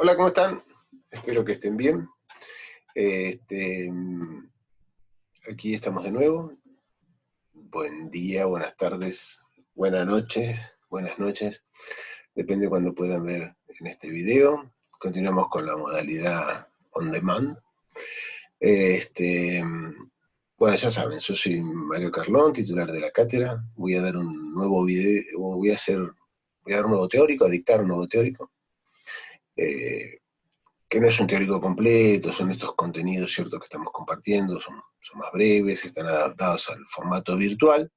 Hola, ¿cómo están? Espero que estén bien. Este, Aquí estamos de nuevo. Buen día, buenas tardes, buenas noches. Depende de cuándo puedan ver en este video. Continuamos con la modalidad on demand. Bueno, ya saben, yo soy Mario Carlón, titular de la cátedra. Voy a dar un nuevo video, voy a dar un nuevo teórico, a dictar un nuevo teórico. Que no es un teórico completo, son estos contenidos ciertos que estamos compartiendo, son más breves, están adaptados al formato virtual.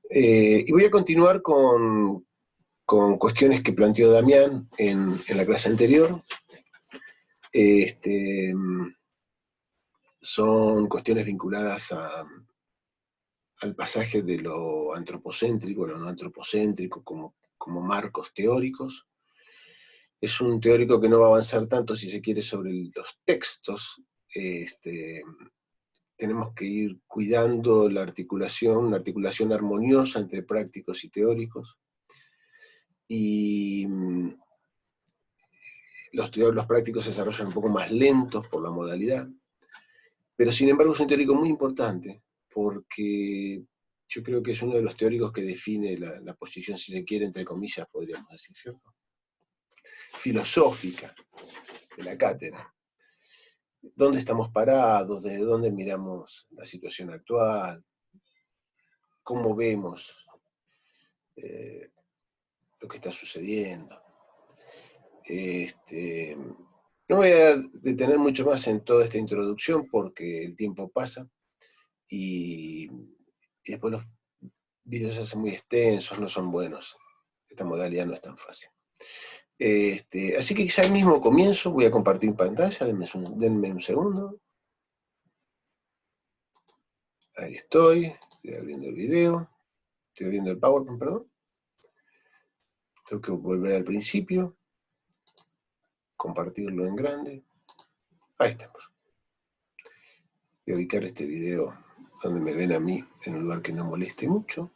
Y voy a continuar con cuestiones que planteó Damián en la clase anterior. Son cuestiones vinculadas al pasaje de lo antropocéntrico, lo no antropocéntrico, como marcos teóricos. Es un teórico que no va a avanzar tanto, si se quiere, sobre los textos. Tenemos que ir cuidando la articulación, una articulación armoniosa entre prácticos y teóricos. Y los prácticos se desarrollan un poco más lentos por la modalidad. Pero sin embargo es un teórico muy importante, porque yo creo que es uno de los teóricos que define la posición, si se quiere, entre comillas, podríamos decir, ¿cierto?, filosófica de la cátedra. ¿Dónde estamos parados? ¿Desde dónde miramos la situación actual? ¿Cómo vemos lo que está sucediendo? No voy a detener mucho más en toda esta introducción porque el tiempo pasa y después los videos se hacen muy extensos, no son buenos. Esta modalidad no es tan fácil. Así que ya mismo comienzo, voy a compartir pantalla, denme un segundo. Ahí estoy abriendo el video, estoy abriendo el PowerPoint, perdón. Tengo que volver al principio, compartirlo en grande. Ahí estamos. Voy a ubicar este video donde me ven a mí en un lugar que no moleste mucho.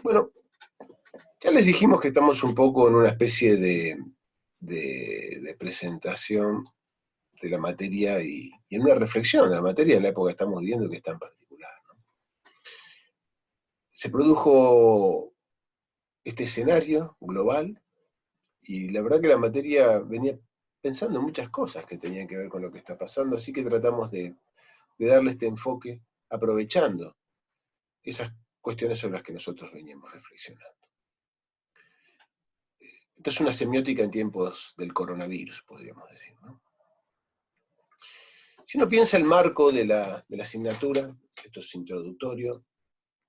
Bueno, ya les dijimos que estamos un poco en una especie de presentación de la materia y en una reflexión de la materia de la época que estamos viviendo, que es tan particular, ¿no? Se produjo este escenario global y la verdad que la materia venía pensando en muchas cosas que tenían que ver con lo que está pasando, así que tratamos de darle este enfoque aprovechando esas cuestiones sobre las que nosotros veníamos reflexionando. Esto es una semiótica en tiempos del coronavirus, podríamos decir, ¿no? Si uno piensa el marco de la asignatura, esto es introductorio,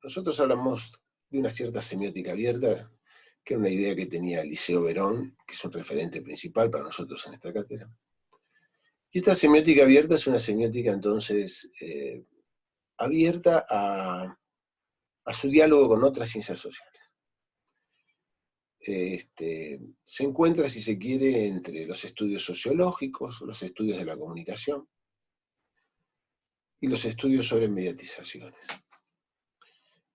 nosotros hablamos de una cierta semiótica abierta, que era una idea que tenía Liceo Verón, que es un referente principal para nosotros en esta cátedra. Y esta semiótica abierta es una semiótica entonces abierta a su diálogo con otras ciencias sociales. Se encuentra, si se quiere, entre los estudios sociológicos, los estudios de la comunicación y los estudios sobre mediatizaciones.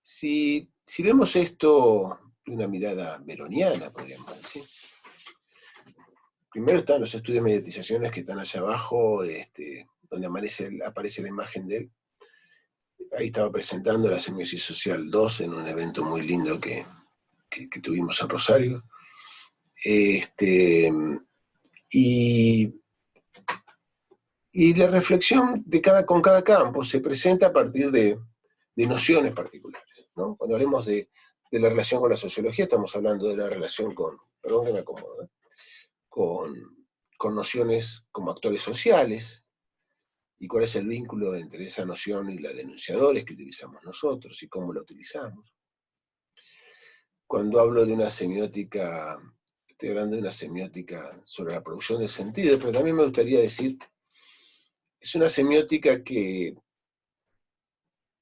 Si vemos esto de una mirada veroniana, podríamos decir, primero están los estudios de mediatizaciones que están allá abajo, donde aparece la imagen de él. Ahí estaba presentando la semiosis social 2 en un evento muy lindo que tuvimos en Rosario. Y la reflexión con cada campo se presenta a partir de nociones particulares, ¿no? Cuando hablemos de la relación con la sociología, estamos hablando de la relación perdón que me acomodo, con nociones como actores sociales, y cuál es el vínculo entre esa noción y la de enunciadores que utilizamos nosotros, y cómo la utilizamos. Cuando hablo de una semiótica, estoy hablando de una semiótica sobre la producción de sentido, pero también me gustaría decir, es una semiótica que,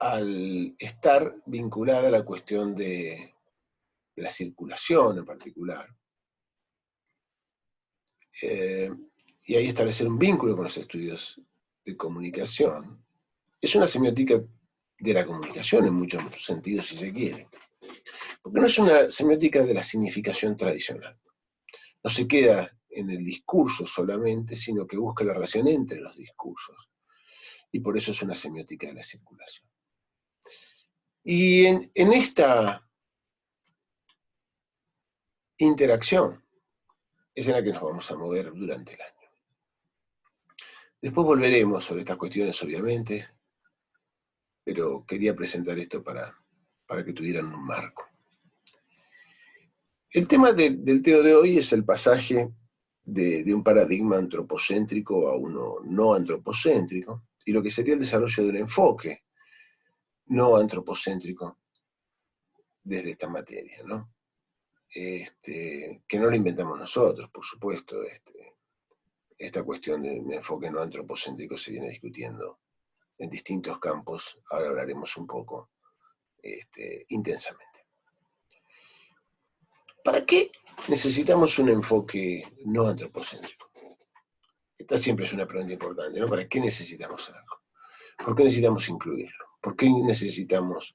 al estar vinculada a la cuestión de la circulación en particular, y ahí establecer un vínculo con los estudios de comunicación, es una semiótica de la comunicación en muchos sentidos, si se quiere. Porque Porque no es una semiótica de la significación tradicional. No se queda en el discurso solamente, sino que busca la relación entre los discursos. Y por eso es una semiótica de la circulación. Y en esta interacción es en la que nos vamos a mover durante el año. Después volveremos sobre estas cuestiones, obviamente, pero quería presentar esto para que tuvieran un marco. El tema del Teo de hoy es el pasaje de un paradigma antropocéntrico a uno no antropocéntrico, y lo que sería el desarrollo de un enfoque no antropocéntrico desde esta materia, ¿no? Que no lo inventamos nosotros, por supuesto. Esta cuestión de un enfoque no antropocéntrico se viene discutiendo en distintos campos, ahora hablaremos un poco intensamente. ¿Para qué necesitamos un enfoque no antropocéntrico? Esta siempre es una pregunta importante, ¿no? ¿Para qué necesitamos algo? ¿Por qué necesitamos incluirlo? ¿Por qué necesitamos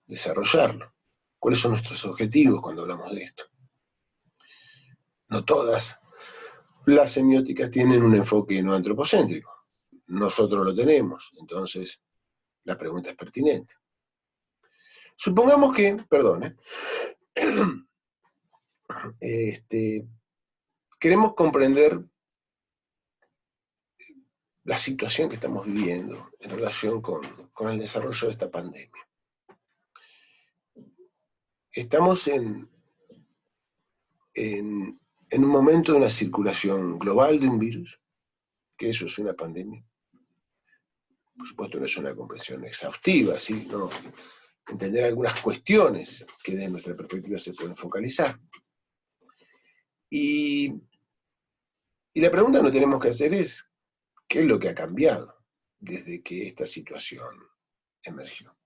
desarrollarlo? ¿Cuáles son nuestros objetivos cuando hablamos de esto? No todas las semióticas tienen un enfoque no antropocéntrico. Nosotros lo tenemos, entonces la pregunta es pertinente. Supongamos que, perdón, queremos comprender la situación que estamos viviendo en relación con el desarrollo de esta pandemia. Estamos en un momento de una circulación global de un virus, que eso es una pandemia. Por supuesto no es una comprensión exhaustiva, ¿sí? No, entender algunas cuestiones que desde nuestra perspectiva se pueden focalizar. Y la pregunta que nos tenemos que hacer es, ¿qué es lo que ha cambiado desde que esta situación emergió?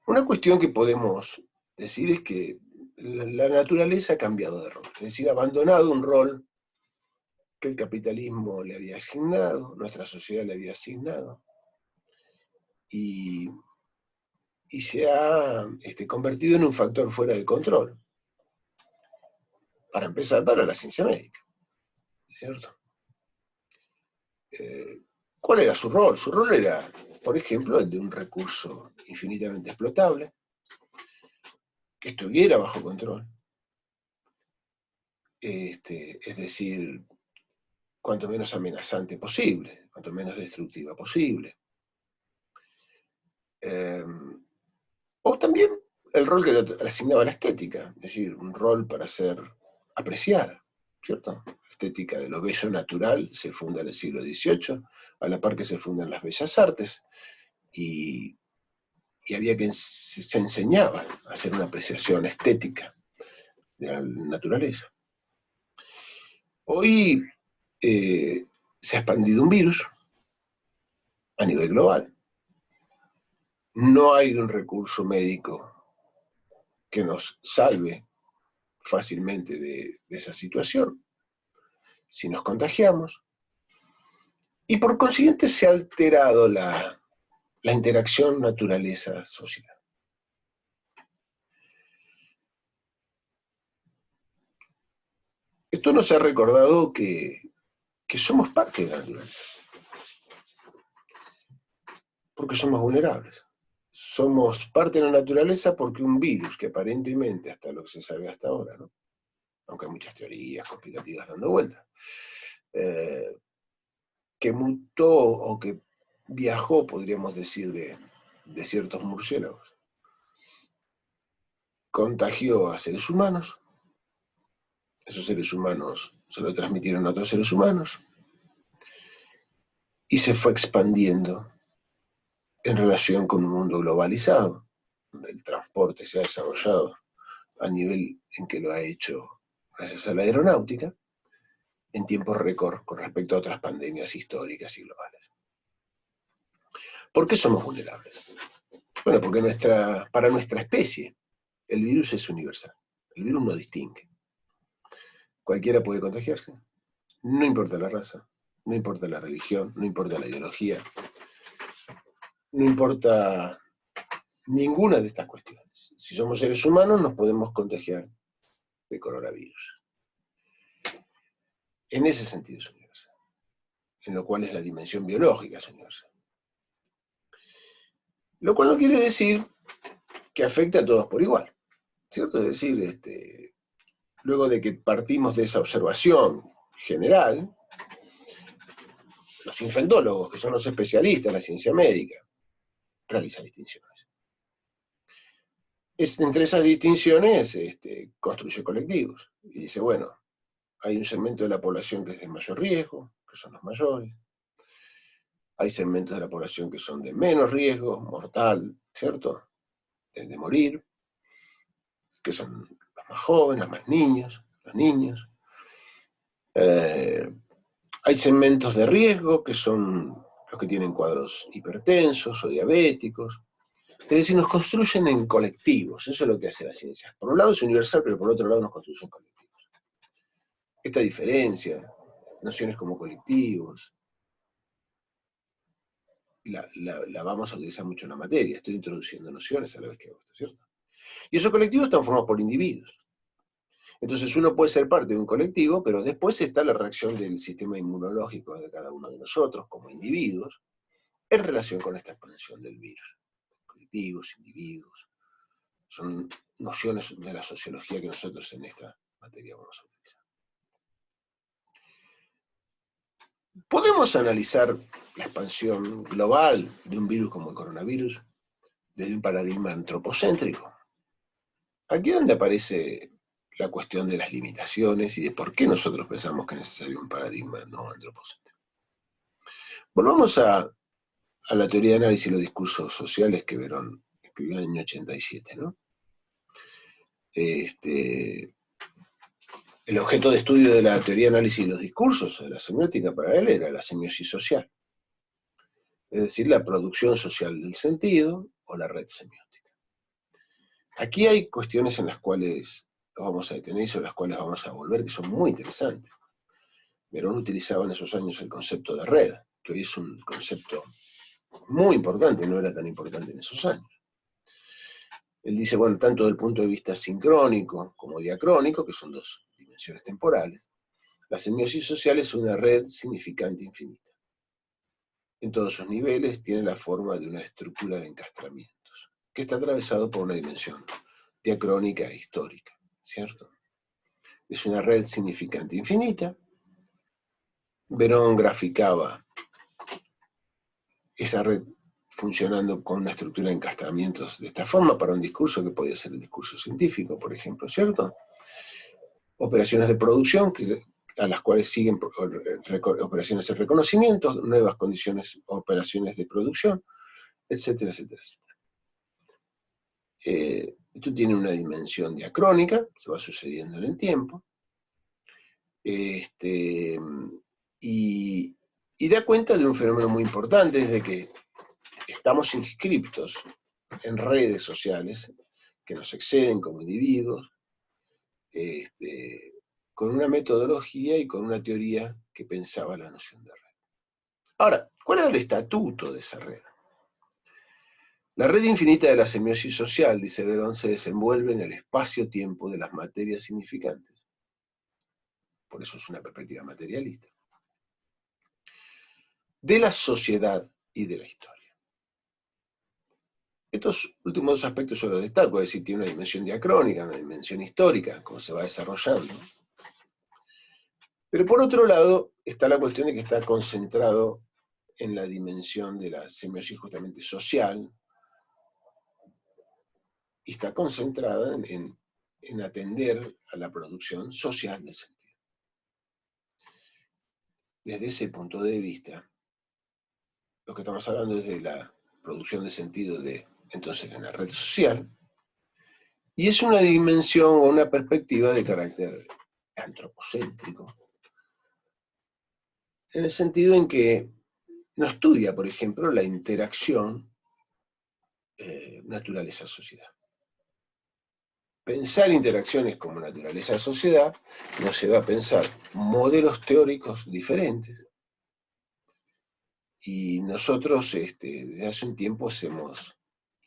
Una cuestión que podemos decir es que la naturaleza ha cambiado de rol, es decir, ha abandonado un rol que el capitalismo le había asignado, nuestra sociedad le había asignado, y se ha convertido en un factor fuera de control. Para empezar, para la ciencia médica, ¿cierto? ¿Cuál era su rol? Su rol era, por ejemplo, el de un recurso infinitamente explotable, que estuviera bajo control. Es decir, cuanto menos amenazante posible, cuanto menos destructiva posible. O también el rol que le asignaba la estética, es decir, un rol para ser apreciada, ¿cierto? La estética de lo bello natural se funda en el siglo XVIII, a la par que se fundan las bellas artes, y había que se enseñaba a hacer una apreciación estética de la naturaleza. Hoy se ha expandido un virus a nivel global. No hay un recurso médico que nos salve fácilmente de esa situación si nos contagiamos, y por consiguiente se ha alterado la interacción naturaleza-sociedad. Esto nos ha recordado que somos parte de la naturaleza, porque somos vulnerables. Somos parte de la naturaleza porque un virus que aparentemente, hasta lo que se sabe hasta ahora, ¿no? Aunque hay muchas teorías conspirativas dando vueltas, que mutó o que viajó, podríamos decir, de ciertos murciélagos, contagió a seres humanos, esos seres humanos se lo transmitieron a otros seres humanos, y se fue expandiendo en relación con un mundo globalizado, donde el transporte se ha desarrollado a nivel en que lo ha hecho gracias a la aeronáutica, en tiempos récord con respecto a otras pandemias históricas y globales. ¿Por qué somos vulnerables? Bueno, porque para nuestra especie el virus es universal. El virus no distingue. Cualquiera puede contagiarse. No importa la raza, no importa la religión, no importa la ideología, no importa ninguna de estas cuestiones. Si somos seres humanos, nos podemos contagiar de coronavirus. En ese sentido es universal, en lo cual es la dimensión biológica es universal. Lo cual no quiere decir que afecte a todos por igual, ¿cierto? Es decir, luego de que partimos de esa observación general, los infectólogos, que son los especialistas en la ciencia médica, realizan distinciones. Entre esas distinciones construye colectivos, y dice, bueno, hay un segmento de la población que es de mayor riesgo, que son los mayores, hay segmentos de la población que son de menos riesgo, mortal, ¿cierto?, de morir, que son los más jóvenes, los más niños, los niños. Hay segmentos de riesgo, que son los que tienen cuadros hipertensos o diabéticos. Es decir, nos construyen en colectivos, eso es lo que hace la ciencia. Por un lado es universal, pero por otro lado nos construyen en colectivos. Esta diferencia, nociones como colectivos, la vamos a utilizar mucho en la materia. Estoy introduciendo nociones a la vez que hago esto, ¿cierto? Y esos colectivos están formados por individuos. Entonces uno puede ser parte de un colectivo, pero después está la reacción del sistema inmunológico de cada uno de nosotros como individuos en relación con esta expansión del virus. Colectivos, individuos, son nociones de la sociología que nosotros en esta materia vamos a utilizar. ¿Podemos analizar la expansión global de un virus como el coronavirus desde un paradigma antropocéntrico? Aquí es donde aparece la cuestión de las limitaciones y de por qué nosotros pensamos que es necesario un paradigma no antropocéntrico. Volvamos a la teoría de análisis de los discursos sociales que Verón escribió en el año 87, ¿no? El objeto de estudio de la teoría de análisis de los discursos, de la semiótica para él, era la semiosis social. Es decir, la producción social del sentido o la red semiótica. Aquí hay cuestiones en las cuales nos vamos a detener y sobre las cuales vamos a volver, que son muy interesantes. Verón utilizaba en esos años el concepto de red, que hoy es un concepto muy importante, no era tan importante en esos años. Él dice, bueno, tanto desde el punto de vista sincrónico como diacrónico, que son dos dimensiones temporales, la semiosis social es una red significante infinita. En todos sus niveles tiene la forma de una estructura de encastramientos, que está atravesado por una dimensión diacrónica e histórica, ¿cierto? Es una red significante infinita. Verón graficaba esa red funcionando con una estructura de encastramientos de esta forma para un discurso que podía ser el discurso científico, por ejemplo, ¿cierto? Operaciones de producción a las cuales siguen operaciones de reconocimiento, nuevas condiciones, operaciones de producción, etcétera, etcétera, etcétera. Esto tiene una dimensión diacrónica, se va sucediendo en el tiempo, y da cuenta de un fenómeno muy importante, es de que estamos inscriptos en redes sociales que nos exceden como individuos, con una metodología y con una teoría que pensaba la noción de red. Ahora, ¿cuál era el estatuto de esa red? La red infinita de la semiosis social, dice Verón, se desenvuelve en el espacio-tiempo de las materias significantes. Por eso es una perspectiva materialista. De la sociedad y de la historia. Estos últimos dos aspectos yo los destaco, es decir, tiene una dimensión diacrónica, una dimensión histórica, como se va desarrollando. Pero por otro lado, está la cuestión de que está concentrado en la dimensión de la semiosis justamente social, y está concentrada en atender a la producción social del sentido. Desde ese punto de vista, lo que estamos hablando es de la producción de sentido entonces en la red social, y es una dimensión o una perspectiva de carácter antropocéntrico, en el sentido en que no estudia, por ejemplo, la interacción naturaleza-sociedad. Pensar interacciones como naturaleza-sociedad nos lleva a pensar modelos teóricos diferentes, y nosotros desde hace un tiempo hemos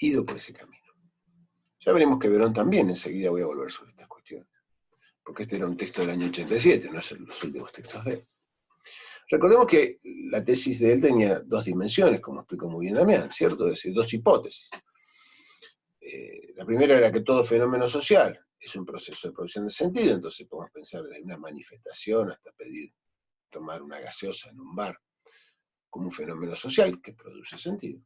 ido por ese camino. Ya veremos que Verón también, enseguida voy a volver sobre estas cuestiones, porque este era un texto del año 87, no son los últimos textos de él. Recordemos que la tesis de él tenía dos dimensiones, como explicó muy bien Damián, ¿cierto? Es decir, dos hipótesis. La primera era que todo fenómeno social es un proceso de producción de sentido, entonces podemos pensar desde una manifestación hasta pedir tomar una gaseosa en un bar como un fenómeno social que produce sentido.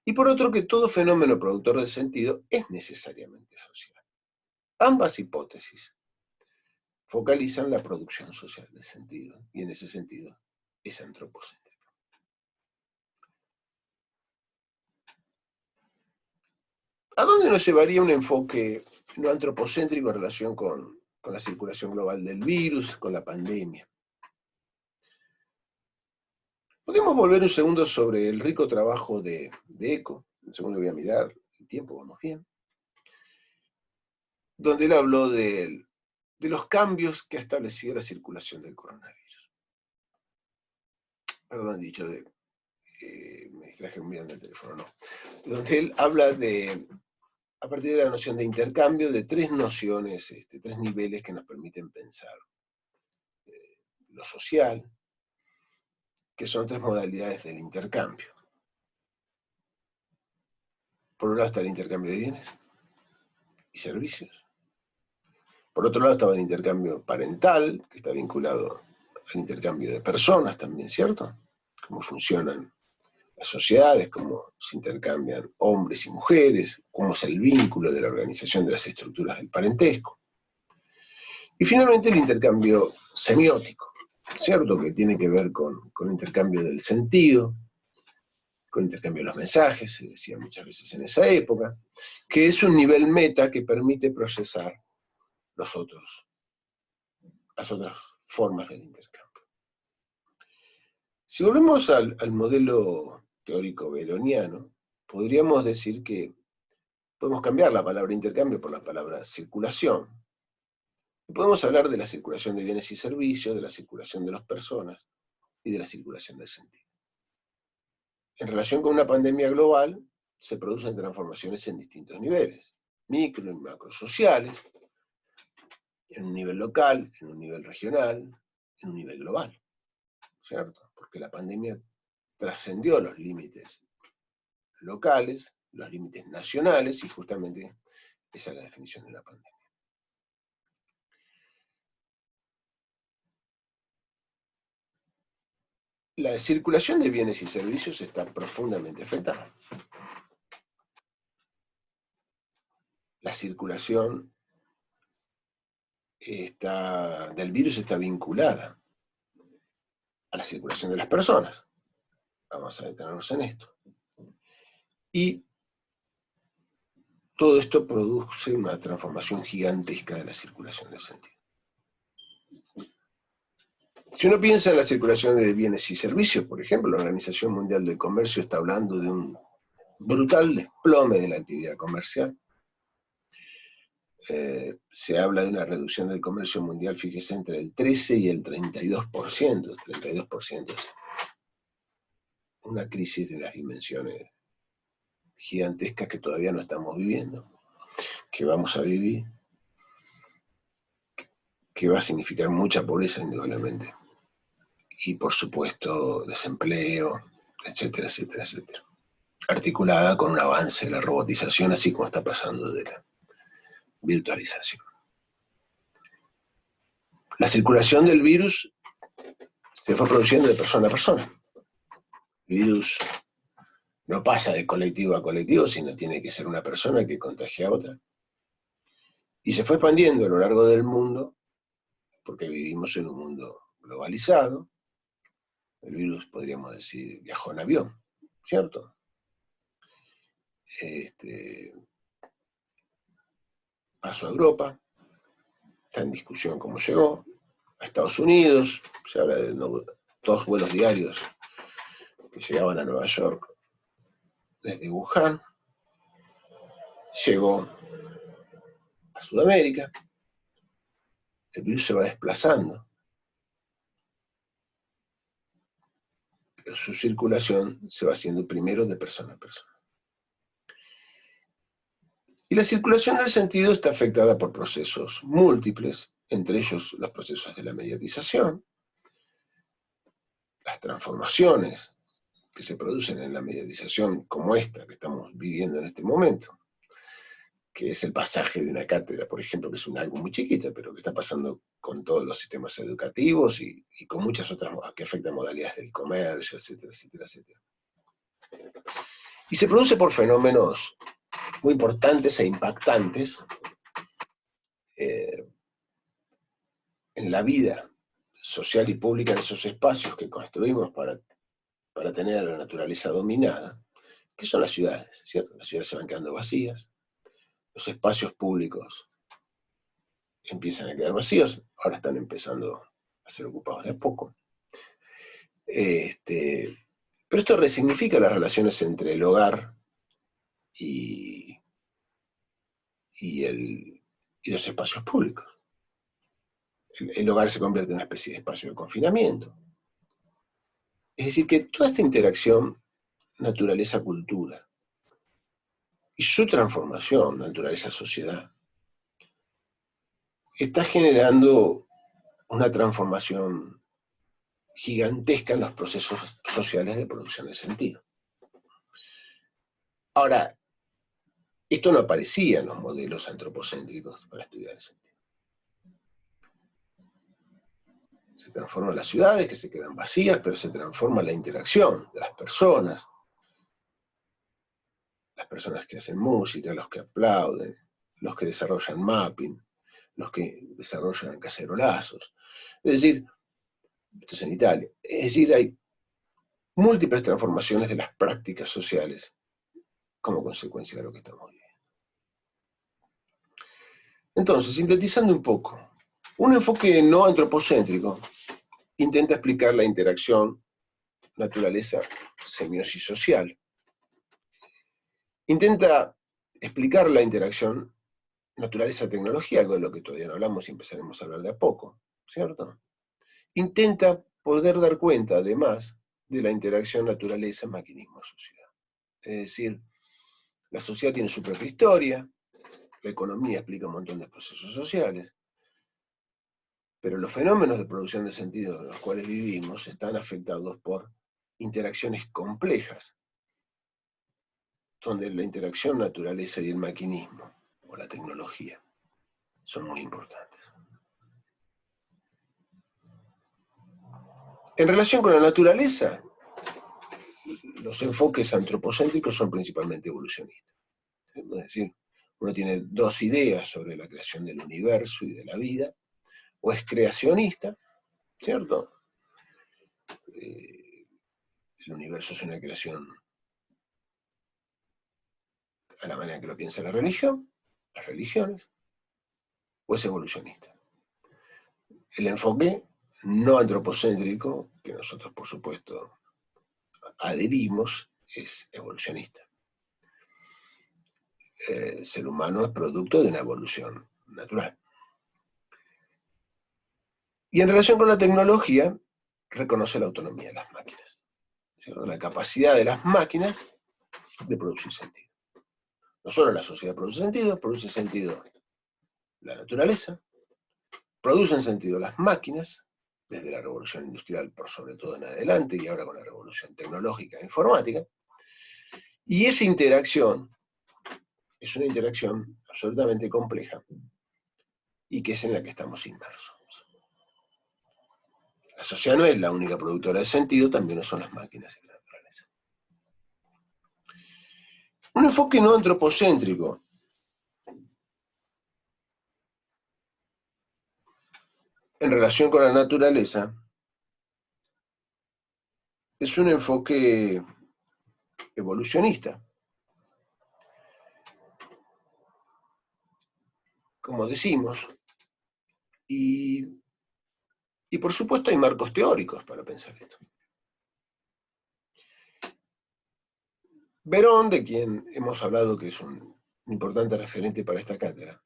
Y por otro, que todo fenómeno productor de sentido es necesariamente social. Ambas hipótesis focalizan la producción social de sentido, y en ese sentido es antropocéntrico. ¿A dónde nos llevaría un enfoque no antropocéntrico en relación con la circulación global del virus, con la pandemia? Podemos volver un segundo sobre el rico trabajo de Eco, un segundo voy a mirar, el tiempo vamos bien, donde él habló de los cambios que ha establecido la circulación del coronavirus. Perdón, dicho me distraje mirando el teléfono, no. Donde él habla a partir de la noción de intercambio, de tres nociones, tres niveles que nos permiten pensar. Lo social, que son tres modalidades del intercambio. Por un lado está el intercambio de bienes y servicios. Por otro lado estaba el intercambio parental, que está vinculado al intercambio de personas también, ¿cierto? Cómo funcionan las sociedades, cómo se intercambian hombres y mujeres, cómo es el vínculo de la organización de las estructuras del parentesco. Y finalmente el intercambio semiótico, ¿cierto? Que tiene que ver con el intercambio del sentido, con el intercambio de los mensajes, se decía muchas veces en esa época, que es un nivel meta que permite procesar las otras formas del intercambio. Si volvemos al modelo teórico veroniano, podríamos decir que podemos cambiar la palabra intercambio por la palabra circulación. Y podemos hablar de la circulación de bienes y servicios, de la circulación de las personas y de la circulación del sentido. En relación con una pandemia global, se producen transformaciones en distintos niveles, micro y macro sociales, en un nivel local, en un nivel regional, en un nivel global, ¿cierto? Porque la pandemia trascendió los límites locales, los límites nacionales, y justamente esa es la definición de la pandemia. La circulación de bienes y servicios está profundamente afectada. La circulación del virus está vinculada a la circulación de las personas. Vamos a detenernos en esto. Y todo esto produce una transformación gigantesca de la circulación del sentido. Si uno piensa en la circulación de bienes y servicios, por ejemplo, la Organización Mundial del Comercio está hablando de un brutal desplome de la actividad comercial. Se habla de una reducción del comercio mundial, fíjese, entre el 13 y el 32%. 32% es una crisis de unas dimensiones gigantescas que todavía no estamos viviendo, que vamos a vivir, que va a significar mucha pobreza indudablemente. Y por supuesto desempleo, etcétera, etcétera, etcétera. Articulada con un avance de la robotización, así como está pasando de la virtualización. La circulación del virus se fue produciendo de persona a persona. El virus no pasa de colectivo a colectivo, sino tiene que ser una persona que contagie a otra. Y se fue expandiendo a lo largo del mundo, porque vivimos en un mundo globalizado. El virus, podríamos decir, viajó en avión, ¿cierto? Pasó a Europa, está en discusión cómo llegó, a Estados Unidos, se habla de dos vuelos diarios que llegaban a Nueva York desde Wuhan, llegó a Sudamérica, el virus se va desplazando, pero su circulación se va haciendo primero de persona a persona. Y la circulación del sentido está afectada por procesos múltiples, entre ellos los procesos de la mediatización, las transformaciones que se producen en la mediatización como esta que estamos viviendo en este momento, que es el pasaje de una cátedra, por ejemplo, que es algo muy chiquito, pero que está pasando con todos los sistemas educativos y con muchas otras que afectan modalidades del comercio, etcétera, etcétera, etcétera. Y se produce por fenómenos muy importantes e impactantes en la vida social y pública en esos espacios que construimos para tener a la naturaleza dominada, que son las ciudades, ¿cierto? Las ciudades se van quedando vacías, los espacios públicos empiezan a quedar vacíos, ahora están empezando a ser ocupados de a poco. Pero esto resignifica las relaciones entre el hogar y los espacios públicos. El hogar se convierte en una especie de espacio de confinamiento. Es decir, que toda esta interacción naturaleza-cultura y su transformación, naturaleza-sociedad, está generando una transformación gigantesca en los procesos sociales de producción de sentido. Ahora, esto no aparecía en los modelos antropocéntricos para estudiar el sentido. Se transforman las ciudades, que se quedan vacías, pero se transforma la interacción de las personas que hacen música, los que aplauden, los que desarrollan mapping, los que desarrollan cacerolazos. Es decir, esto es en Italia, es decir, hay múltiples transformaciones de las prácticas sociales como consecuencia de lo que estamos viviendo. Entonces, sintetizando un poco, un enfoque no antropocéntrico intenta explicar la interacción naturaleza-semiosis social. Intenta explicar la interacción naturaleza-tecnología, algo de lo que todavía no hablamos y empezaremos a hablar de a poco, ¿cierto? Intenta poder dar cuenta, además, de la interacción naturaleza-maquinismo-sociedad. Es decir, la sociedad tiene su propia historia, la economía explica un montón de procesos sociales, pero los fenómenos de producción de sentido en los cuales vivimos están afectados por interacciones complejas, donde la interacción naturaleza y el maquinismo, o la tecnología, son muy importantes. En relación con la naturaleza, los enfoques antropocéntricos son principalmente evolucionistas. Es decir, uno tiene dos ideas sobre la creación del universo y de la vida, o es creacionista, ¿cierto? El universo es una creación a la manera que lo piensa la religión, las religiones, o es evolucionista. El enfoque no antropocéntrico, que nosotros por supuesto adherimos, es evolucionista. El ser humano es producto de una evolución natural. Y en relación con la tecnología, reconoce la autonomía de las máquinas, ¿cierto? La capacidad de las máquinas de producir sentido. No solo la sociedad produce sentido la naturaleza, producen sentido las máquinas, desde la revolución industrial por sobre todo en adelante, y ahora con la revolución tecnológica e informática, y esa interacción es una interacción absolutamente compleja, y que es en la que estamos inmersos. La sociedad no es la única productora de sentido, también lo son las máquinas y la naturaleza. Un enfoque no antropocéntrico en relación con la naturaleza es un enfoque evolucionista. Como decimos, y por supuesto hay marcos teóricos para pensar esto. Verón, de quien hemos hablado que es un importante referente para esta cátedra,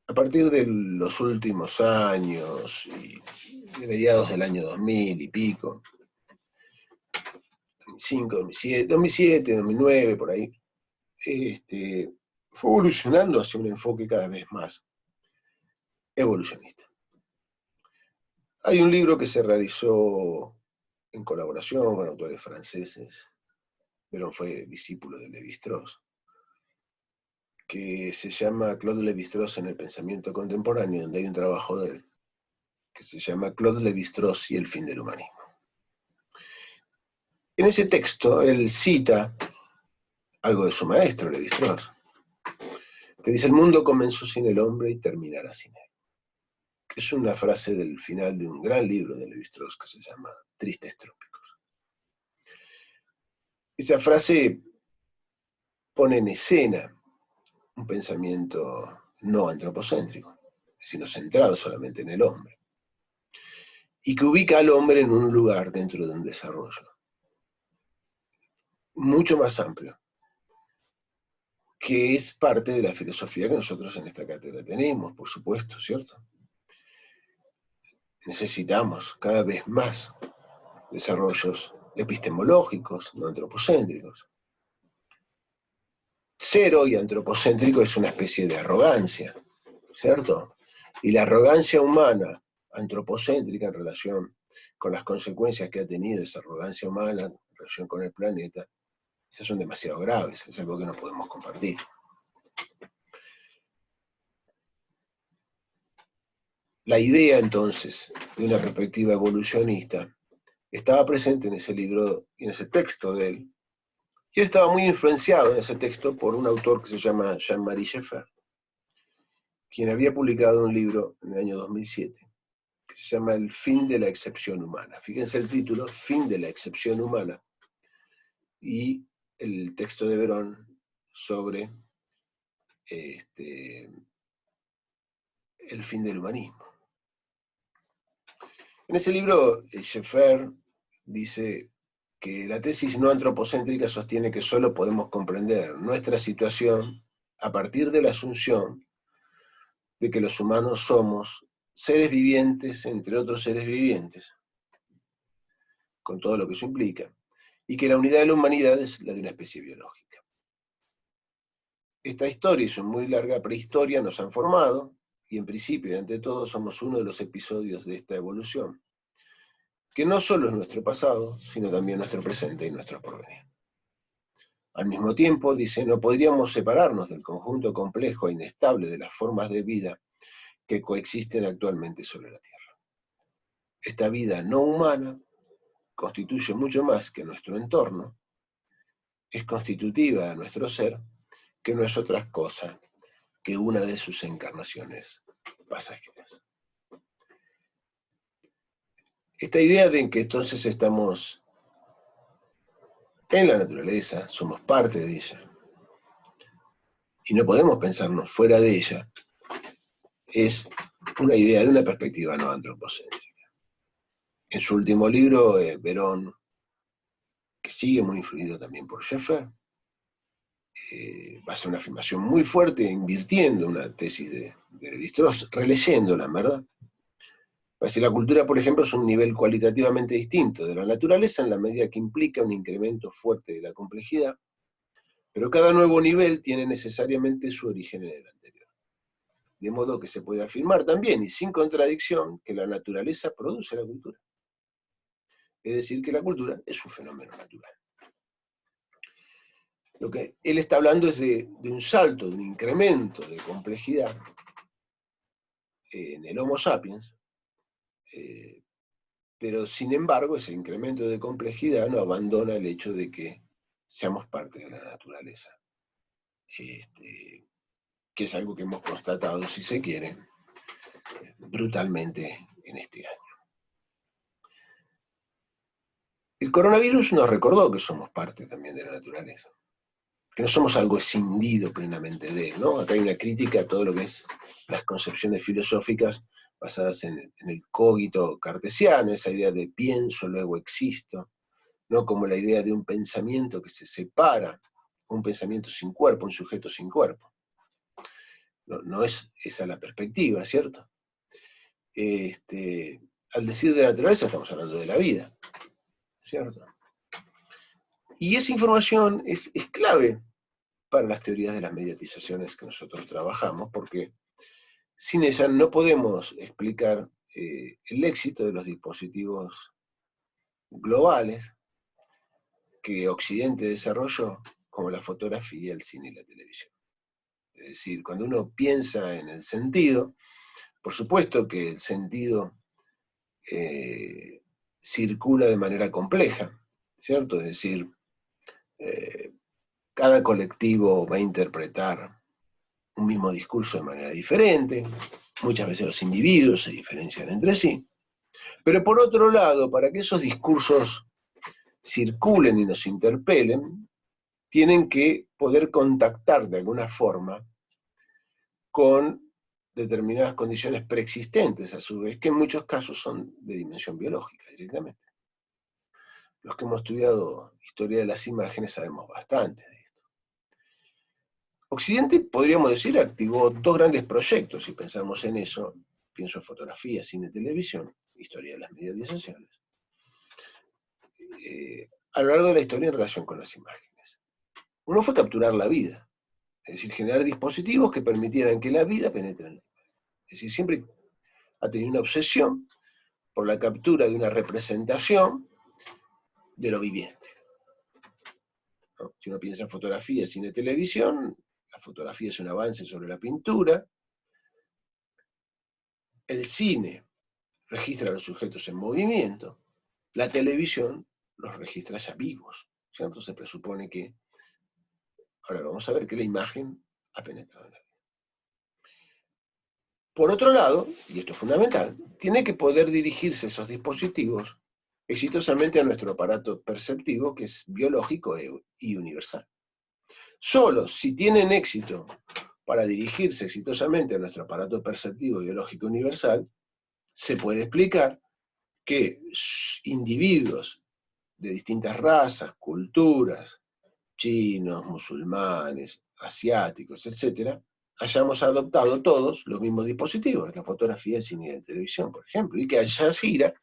a partir de los últimos años, y de mediados del año 2000 y pico, 2005, 2007, 2007, 2009, por ahí, fue evolucionando hacia un enfoque cada vez más evolucionista. Hay un libro que se realizó en colaboración con autores franceses, Verón fue discípulo de Lévi-Strauss, que se llama Claude Lévi-Strauss en el pensamiento contemporáneo, donde hay un trabajo de él, que se llama Claude Lévi-Strauss y el fin del humanismo. En ese texto, él cita algo de su maestro, Lévi-Strauss, que dice: el mundo comenzó sin el hombre y terminará sin él. Que es una frase del final de un gran libro de Lévi-Strauss que se llama Tristes Trópicos. Esa frase pone en escena un pensamiento no antropocéntrico, sino centrado solamente en el hombre, y que ubica al hombre en un lugar dentro de un desarrollo mucho más amplio, que es parte de la filosofía que nosotros en esta cátedra tenemos, por supuesto, ¿cierto? Necesitamos cada vez más desarrollos epistemológicos, no antropocéntricos. Cero y antropocéntrico es una especie de arrogancia, ¿cierto? Y la arrogancia humana, antropocéntrica en relación con las consecuencias que ha tenido esa arrogancia humana en relación con el planeta, esas son demasiado graves, es algo que no podemos compartir. La idea, entonces, de una perspectiva evolucionista estaba presente en ese libro y en ese texto de él, y él estaba muy influenciado en ese texto por un autor que se llama Jean-Marie Schaeffer, quien había publicado un libro en el año 2007, que se llama El fin de la excepción humana. Fíjense el título, Fin de la excepción humana, y el texto de Verón sobre el fin del humanismo. En ese libro, Schaeffer dice que la tesis no antropocéntrica sostiene que solo podemos comprender nuestra situación a partir de la asunción de que los humanos somos seres vivientes entre otros seres vivientes, con todo lo que eso implica, y que la unidad de la humanidad es la de una especie biológica. Esta historia y su muy larga prehistoria nos han formado, y en principio y ante todo somos uno de los episodios de esta evolución, que no solo es nuestro pasado, sino también nuestro presente y nuestro porvenir. Al mismo tiempo, dice, no podríamos separarnos del conjunto complejo e inestable de las formas de vida que coexisten actualmente sobre la Tierra. Esta vida no humana constituye mucho más que nuestro entorno, es constitutiva de nuestro ser, que no es otra cosa que una de sus encarnaciones pasajeras. Esta idea de que entonces estamos en la naturaleza, somos parte de ella, y no podemos pensarnos fuera de ella, es una idea de una perspectiva no antropocéntrica. En su último libro, Verón, que sigue muy influido también por Schaeffer, va a hacer una afirmación muy fuerte, invirtiendo una tesis de Lévi-Strauss, releyéndola, ¿verdad? Va a decir, la cultura, por ejemplo, es un nivel cualitativamente distinto de la naturaleza en la medida que implica un incremento fuerte de la complejidad, pero cada nuevo nivel tiene necesariamente su origen en el anterior. De modo que se puede afirmar también, y sin contradicción, que la naturaleza produce la cultura. Es decir, que la cultura es un fenómeno natural. Lo que él está hablando es de un salto, de un incremento de complejidad en el Homo sapiens, pero sin embargo ese incremento de complejidad no abandona el hecho de que seamos parte de la naturaleza, que es algo que hemos constatado, si se quiere, brutalmente en este año. El coronavirus nos recordó que somos parte también de la naturaleza, que no somos algo escindido plenamente de él, ¿no? Acá hay una crítica a todo lo que es las concepciones filosóficas basadas en el cogito cartesiano, esa idea de pienso, luego existo, ¿no? Como la idea de un pensamiento que se separa, un pensamiento sin cuerpo, un sujeto sin cuerpo. No es esa la perspectiva, ¿cierto? Al decir de la naturaleza estamos hablando de la vida, ¿cierto? Y esa información es clave para las teorías de las mediatizaciones que nosotros trabajamos, porque sin ella no podemos explicar el éxito de los dispositivos globales que Occidente desarrolló, como la fotografía, el cine y la televisión. Es decir, cuando uno piensa en el sentido, por supuesto que el sentido circula de manera compleja, ¿cierto? Es decir, cada colectivo va a interpretar un mismo discurso de manera diferente, muchas veces los individuos se diferencian entre sí, pero por otro lado, para que esos discursos circulen y nos interpelen, tienen que poder contactar de alguna forma con determinadas condiciones preexistentes, a su vez, que en muchos casos son de dimensión biológica directamente. Los que hemos estudiado historia de las imágenes sabemos bastante de esto. Occidente, podríamos decir, activó dos grandes proyectos, si pensamos en eso, pienso en fotografía, cine, televisión, historia de las mediatizaciones, a lo largo de la historia en relación con las imágenes. Uno fue capturar la vida, es decir, generar dispositivos que permitieran que la vida penetre en la imagen. Es decir, siempre ha tenido una obsesión por la captura de una representación de lo viviente, ¿no? Si uno piensa en fotografía, cine, televisión, la fotografía es un avance sobre la pintura, el cine registra a los sujetos en movimiento, la televisión los registra ya vivos, ¿cierto? Se presupone que, ahora vamos a ver que la imagen ha penetrado en la vida. Por otro lado, y esto es fundamental, tiene que poder dirigirse esos dispositivos exitosamente a nuestro aparato perceptivo, que es biológico y universal. Solo si tienen éxito para dirigirse exitosamente a nuestro aparato perceptivo biológico universal, se puede explicar que individuos de distintas razas, culturas, chinos, musulmanes, asiáticos, etc., hayamos adoptado todos los mismos dispositivos, la fotografía, el cine y la televisión, por ejemplo, y que Al Jazeera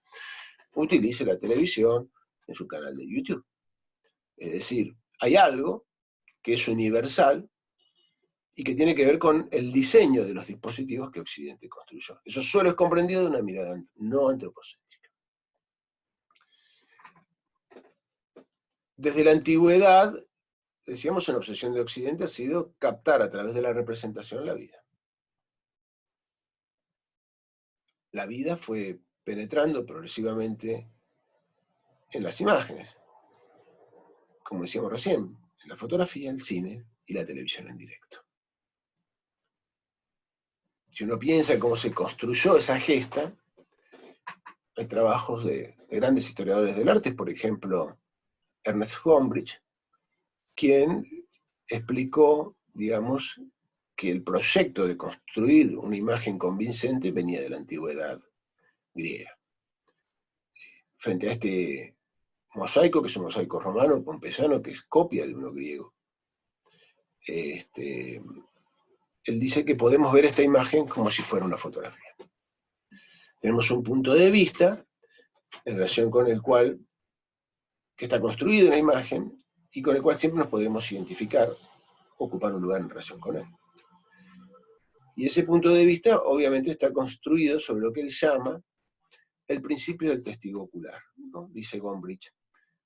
utilice la televisión en su canal de YouTube. Es decir, hay algo que es universal y que tiene que ver con el diseño de los dispositivos que Occidente construyó. Eso solo es comprendido de una mirada no antropocéntrica. Desde la antigüedad, decíamos, una obsesión de Occidente ha sido captar a través de la representación la vida. La vida fue penetrando progresivamente en las imágenes, como decíamos recién, en la fotografía, el cine y la televisión en directo. Si uno piensa cómo se construyó esa gesta, hay trabajos de grandes historiadores del arte, por ejemplo, Ernest Gombrich, quien explicó, digamos, que el proyecto de construir una imagen convincente venía de la antigüedad griega. Frente a este mosaico, que es un mosaico romano, pompeyano, que es copia de uno griego, él dice que podemos ver esta imagen como si fuera una fotografía. Tenemos un punto de vista en relación con el cual, que está construido una imagen, y con el cual siempre nos podremos identificar, ocupar un lugar en relación con él. Y ese punto de vista obviamente está construido sobre lo que él llama el principio del testigo ocular, ¿no? Dice Gombrich,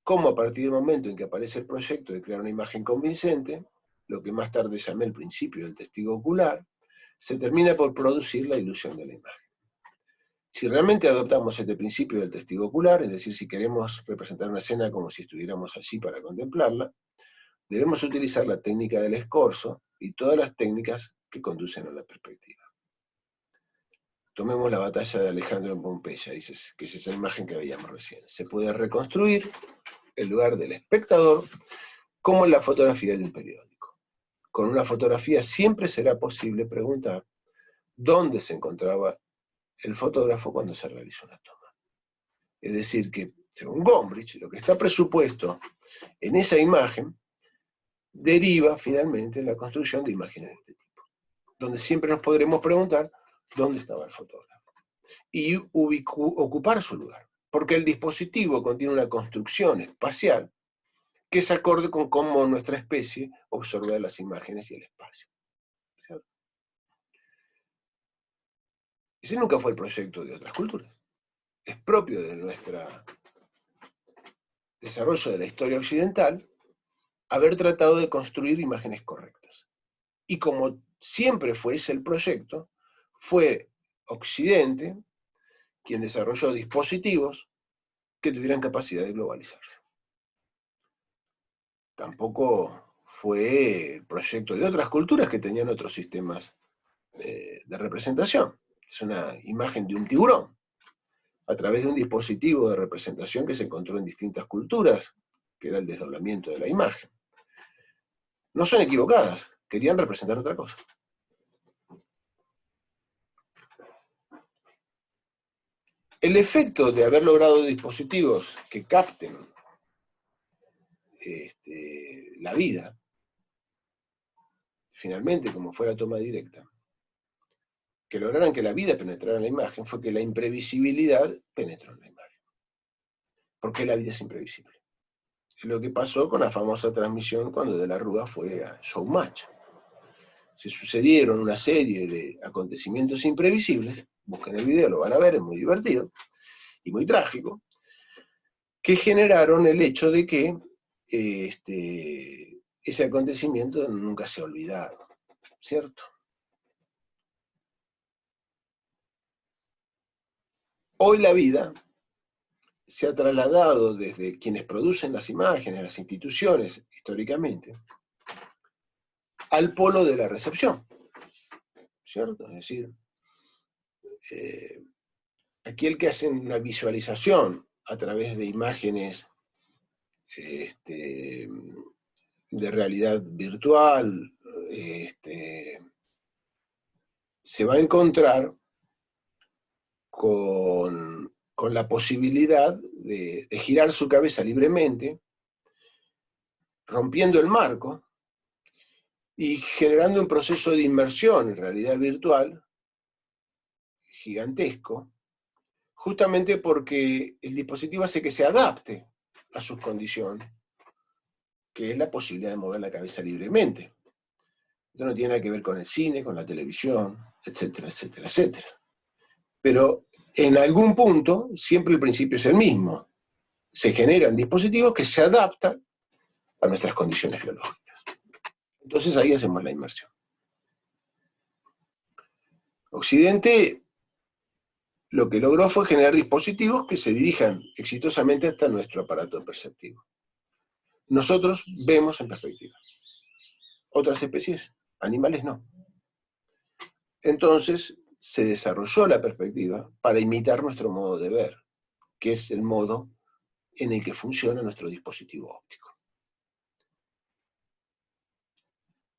cómo a partir del momento en que aparece el proyecto de crear una imagen convincente, lo que más tarde llamé el principio del testigo ocular, se termina por producir la ilusión de la imagen. Si realmente adoptamos este principio del testigo ocular, es decir, si queremos representar una escena como si estuviéramos allí para contemplarla, debemos utilizar la técnica del escorzo y todas las técnicas que conducen a la perspectiva. Tomemos la batalla de Alejandro en Pompeya, que es esa imagen que veíamos recién. Se puede reconstruir el lugar del espectador como en la fotografía de un periódico. Con una fotografía siempre será posible preguntar dónde se encontraba el fotógrafo cuando se realizó una toma. Es decir, que, según Gombrich, lo que está presupuesto en esa imagen deriva finalmente en la construcción de imágenes de este tipo, donde siempre nos podremos preguntar dónde estaba el fotógrafo y ocupar su lugar, porque el dispositivo contiene una construcción espacial que es acorde con cómo nuestra especie absorbe las imágenes y el espacio. ¿Cierto? Ese nunca fue el proyecto de otras culturas. Es propio de nuestro desarrollo de la historia occidental haber tratado de construir imágenes correctas. Y como siempre fue ese el proyecto, fue Occidente quien desarrolló dispositivos que tuvieran capacidad de globalizarse. Tampoco fue el proyecto de otras culturas que tenían otros sistemas de representación. Es una imagen de un tiburón, a través de un dispositivo de representación que se encontró en distintas culturas, que era el desdoblamiento de la imagen. No son equivocadas, querían representar otra cosa. El efecto de haber logrado dispositivos que capten la vida, finalmente, como fue la toma directa, que lograran que la vida penetrara en la imagen, fue que la imprevisibilidad penetró en la imagen. Porque la vida es imprevisible. Es lo que pasó con la famosa transmisión cuando De la Rúa fue a Showmatch. Se sucedieron una serie de acontecimientos imprevisibles, busquen el video, lo van a ver, es muy divertido y muy trágico, que generaron el hecho de que ese acontecimiento nunca se ha olvidado, ¿cierto? Hoy la vida se ha trasladado desde quienes producen las imágenes, las instituciones, históricamente, al polo de la recepción, ¿cierto? Es decir, aquel que hace una visualización a través de imágenes de realidad virtual, se va a encontrar con la posibilidad de girar su cabeza libremente, rompiendo el marco y generando un proceso de inmersión en realidad virtual gigantesco, justamente porque el dispositivo hace que se adapte a sus condiciones, que es la posibilidad de mover la cabeza libremente. Esto no tiene nada que ver con el cine, con la televisión, etcétera, etcétera, etcétera. Pero en algún punto, siempre el principio es el mismo. Se generan dispositivos que se adaptan a nuestras condiciones biológicas. Entonces ahí hacemos la inmersión. Occidente lo que logró fue generar dispositivos que se dirijan exitosamente hasta nuestro aparato perceptivo. Nosotros vemos en perspectiva. Otras especies, animales no. Entonces se desarrolló la perspectiva para imitar nuestro modo de ver, que es el modo en el que funciona nuestro dispositivo óptico.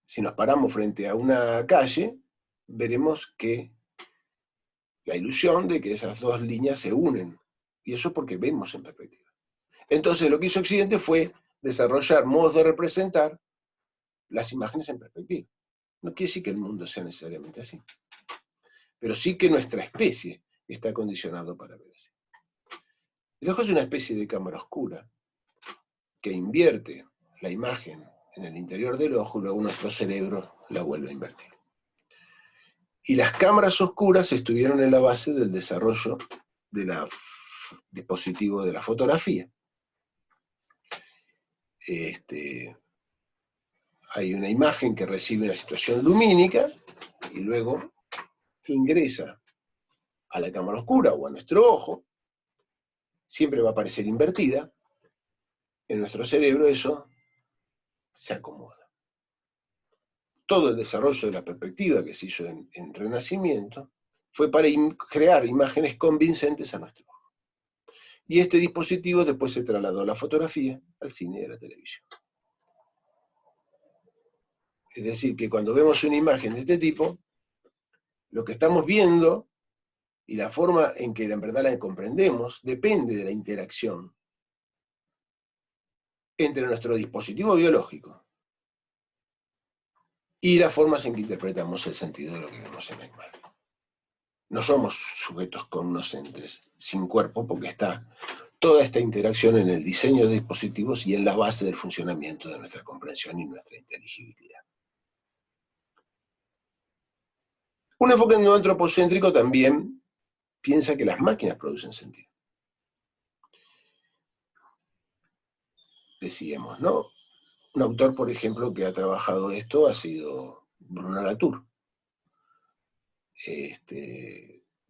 Si nos paramos frente a una calle, veremos que la ilusión de que esas dos líneas se unen, y eso porque vemos en perspectiva. Entonces lo que hizo Occidente fue desarrollar modos de representar las imágenes en perspectiva. No quiere decir que el mundo sea necesariamente así, pero sí que nuestra especie está condicionado para ver así. El ojo es una especie de cámara oscura que invierte la imagen en el interior del ojo y luego nuestro cerebro la vuelve a invertir. Y las cámaras oscuras estuvieron en la base del desarrollo del dispositivo de la fotografía. Hay una imagen que recibe una situación lumínica y luego ingresa a la cámara oscura o a nuestro ojo, siempre va a aparecer invertida, en nuestro cerebro eso se acomoda. Todo el desarrollo de la perspectiva que se hizo en Renacimiento fue para crear imágenes convincentes a nuestro ojo. Y este dispositivo después se trasladó a la fotografía, al cine y a la televisión. Es decir, que cuando vemos una imagen de este tipo, lo que estamos viendo y la forma en que en verdad la comprendemos depende de la interacción entre nuestro dispositivo biológico y las formas en que interpretamos el sentido de lo que vemos en la imagen. No somos sujetos cognoscentes, sin cuerpo, porque está toda esta interacción en el diseño de dispositivos y en la base del funcionamiento de nuestra comprensión y nuestra inteligibilidad. Un enfoque no antropocéntrico también piensa que las máquinas producen sentido. Decíamos, ¿no? Un autor, por ejemplo, que ha trabajado esto ha sido Bruno Latour.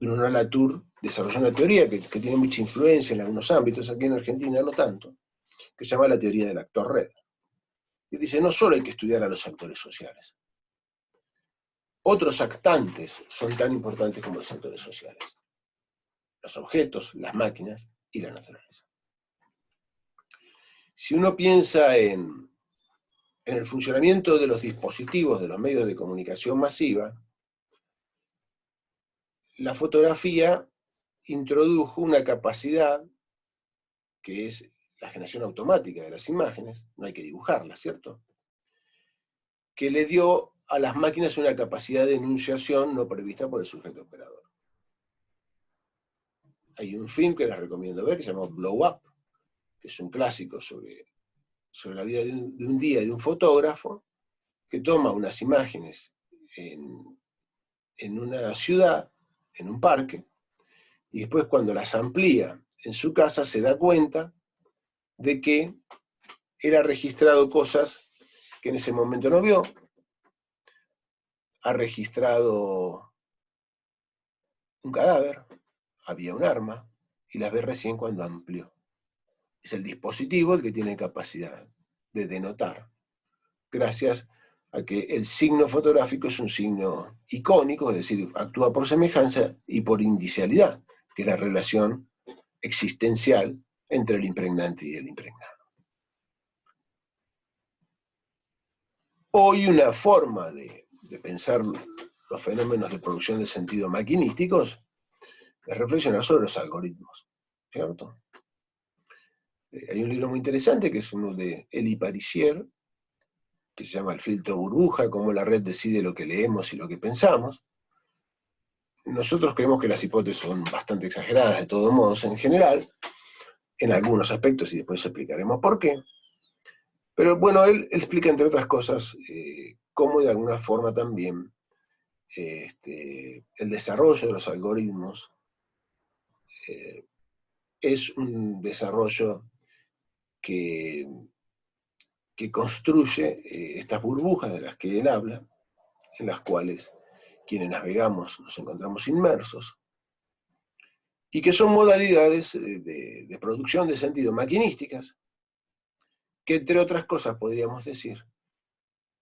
Bruno Latour desarrolló una teoría que tiene mucha influencia en algunos ámbitos, aquí en Argentina no tanto, que se llama la teoría del actor red. Y dice, no solo hay que estudiar a los actores sociales, otros actantes son tan importantes como los actores sociales. Los objetos, las máquinas y la naturaleza. Si uno piensa en el funcionamiento de los dispositivos, de los medios de comunicación masiva, la fotografía introdujo una capacidad que es la generación automática de las imágenes, no hay que dibujarlas, ¿cierto? Que le dio a las máquinas una capacidad de enunciación no prevista por el sujeto operador. Hay un film que les recomiendo ver que se llama Blow Up, que es un clásico sobre la vida de un día de un fotógrafo que toma unas imágenes en una ciudad, en un parque, y después cuando las amplía en su casa se da cuenta de que era registrado cosas que en ese momento no vio, ha registrado un cadáver, había un arma, y las ve recién cuando amplió. Es el dispositivo el que tiene capacidad de denotar, gracias a que el signo fotográfico es un signo icónico, es decir, actúa por semejanza y por indicialidad, que es la relación existencial entre el impregnante y el impregnado. Hoy una forma de pensar los fenómenos de producción de sentido maquinísticos es reflexionar sobre los algoritmos, ¿cierto? Hay un libro muy interesante que es uno de Elie Parissier, que se llama El filtro burbuja, cómo la red decide lo que leemos y lo que pensamos. Nosotros creemos que las hipótesis son bastante exageradas de todos modos en general, en algunos aspectos, y después explicaremos por qué. Pero bueno, él explica, entre otras cosas, cómo de alguna forma también el desarrollo de los algoritmos es un desarrollo que construye estas burbujas de las que él habla, en las cuales quienes navegamos nos encontramos inmersos, y que son modalidades de producción de sentido maquinísticas, que entre otras cosas podríamos decir,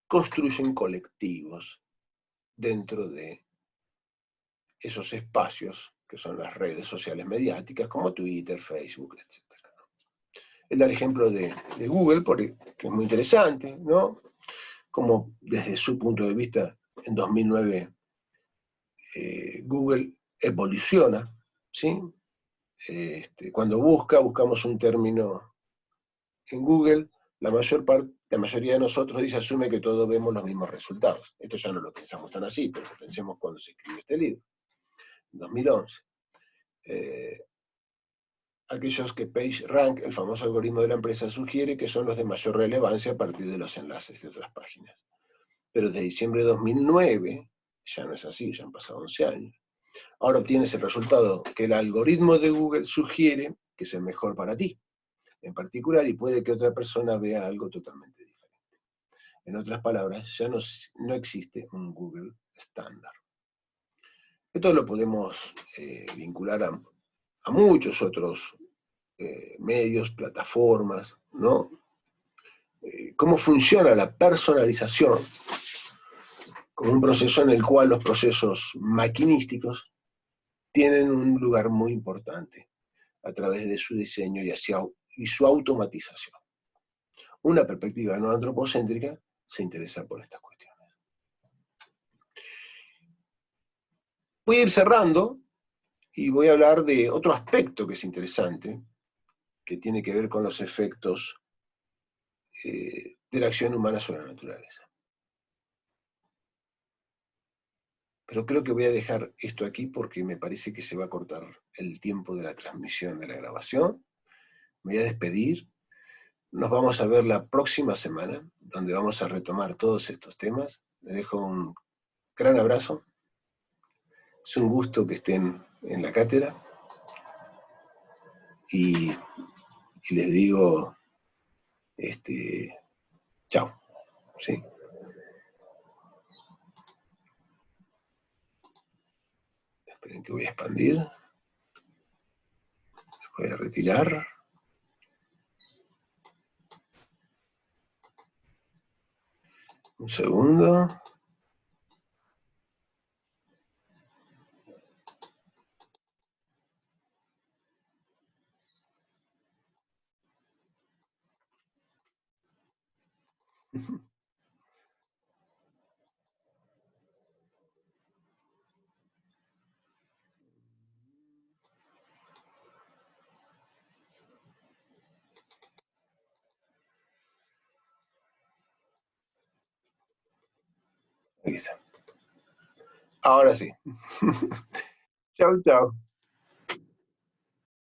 construyen colectivos dentro de esos espacios que son las redes sociales mediáticas, como Twitter, Facebook, etc. Él da el ejemplo de Google, que es muy interesante, ¿no? Como desde su punto de vista, en 2009, Google evoluciona, ¿sí? Cuando buscamos un término en Google, la mayoría de nosotros asume que todos vemos los mismos resultados. Esto ya no lo pensamos tan así, pero pensemos cuando se escribió este libro, en 2011. Aquellos que PageRank, el famoso algoritmo de la empresa, sugiere que son los de mayor relevancia a partir de los enlaces de otras páginas. Pero desde diciembre de 2009, ya no es así, ya han pasado 11 años. Ahora obtienes el resultado que el algoritmo de Google sugiere que es el mejor para ti, en particular, y puede que otra persona vea algo totalmente diferente. En otras palabras, ya no existe un Google estándar. Esto lo podemos vincular a muchos otros medios, plataformas, ¿no? Cómo funciona la personalización como un proceso en el cual los procesos maquinísticos tienen un lugar muy importante a través de su diseño y su automatización. Una perspectiva no antropocéntrica se interesa por estas cuestiones. Voy a ir cerrando y voy a hablar de otro aspecto que es interesante, que tiene que ver con los efectos de la acción humana sobre la naturaleza. Pero creo que voy a dejar esto aquí porque me parece que se va a cortar el tiempo de la transmisión de la grabación me voy a despedir. Nos vamos a ver la próxima semana, donde vamos a retomar todos estos temas. Les dejo un gran abrazo. Es un gusto que estén en la cátedra. Y les digo, chao. ¿Sí? Esperen que voy a expandir. Voy a retirar. Un segundo. Aquí está. Ahora sí. Chau, chau.